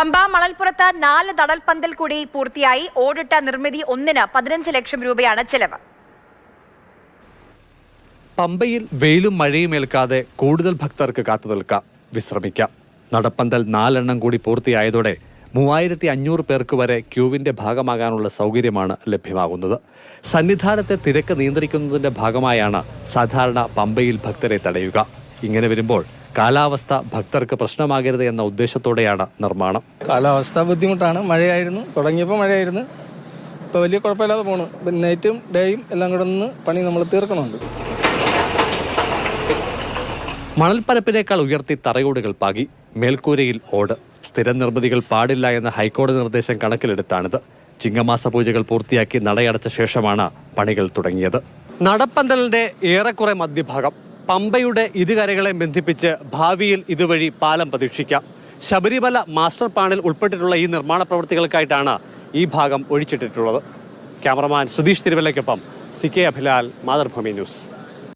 പമ്പ മണൽപ്പുറത്ത് 4 തടൽപ്പന്തൽ കൂടി പൂർത്തിയായി. ഓടിട്ട നിർമ്മിതി ഒന്നിന് 15 ലക്ഷം രൂപയാണ് ചെലവ്. പമ്പയിൽ വെയിലും മഴയും ഏൽക്കാതെ കൂടുതൽ ഭക്തർക്ക് കാത്തുനിൽക്കാം, വിശ്രമിക്കാം. നടപ്പന്തൽ 4 എണ്ണം കൂടി പൂർത്തിയായതോടെ 3500 പേർക്ക് വരെ ക്യൂവിന്റെ ഭാഗമാകാനുള്ള സൗകര്യമാണ് ലഭ്യമാകുന്നത്. സന്നിധാനത്തെ തിരക്ക് നിയന്ത്രിക്കുന്നതിന്റെ ഭാഗമായാണ് സാധാരണ പമ്പയിൽ ഭക്തരെ തടയുക. ഇങ്ങനെ വരുമ്പോൾ കാലാവസ്ഥ ഭക്തർക്ക് പ്രശ്നമാകരുത് എന്ന ഉദ്ദേശത്തോടെയാണ് നിർമ്മാണം. കാലാവസ്ഥ ബുദ്ധിമുട്ടാണ്. മഴയായിരുന്നു, തുടങ്ങിയപ്പോൾ മഴയായിരുന്നു. ഇപ്പോൾ വലിയ കുഴപ്പമില്ലാതെ പോണു. നൈറ്റും ഡേയും എല്ലാം കൂടെ നിന്ന് പണി നമ്മൾ തീർക്കണമുണ്ട്. മണൽപ്പരപ്പിനേക്കാൾ ഉയർത്തി തറയോടുകൾ പാകി, മേൽക്കൂരയിൽ ഓട്. സ്ഥിര നിർമ്മിതികൾ പാടില്ല എന്ന ഹൈക്കോടതി നിർദ്ദേശം കണക്കിലെടുത്താണിത്. ചിങ്ങമാസ പൂജകൾ പൂർത്തിയാക്കി നടയടച്ച ശേഷമാണ് പണികൾ തുടങ്ങിയത്. നടപ്പന്തലിന്റെ ഏറെക്കുറെ മധ്യഭാഗം പമ്പയുടെ ഇരുകരകളെ ബന്ധിപ്പിച്ച് ഭാവിയിൽ ഇതുവഴി പാലം പ്രതീക്ഷിക്കാം. ശബരിമല മാസ്റ്റർ പ്ലാനിൽ ഉൾപ്പെട്ടിട്ടുള്ള ഈ നിർമ്മാണ പ്രവൃത്തികൾക്കായിട്ടാണ് ഈ ഭാഗം ഒഴിച്ചിട്ടിട്ടുള്ളത്. ക്യാമറമാൻ സുധീഷ് തിരുവല്ലയ്ക്കൊപ്പം CK അഭിലാൽ, മാതൃഭൂമി ന്യൂസ്.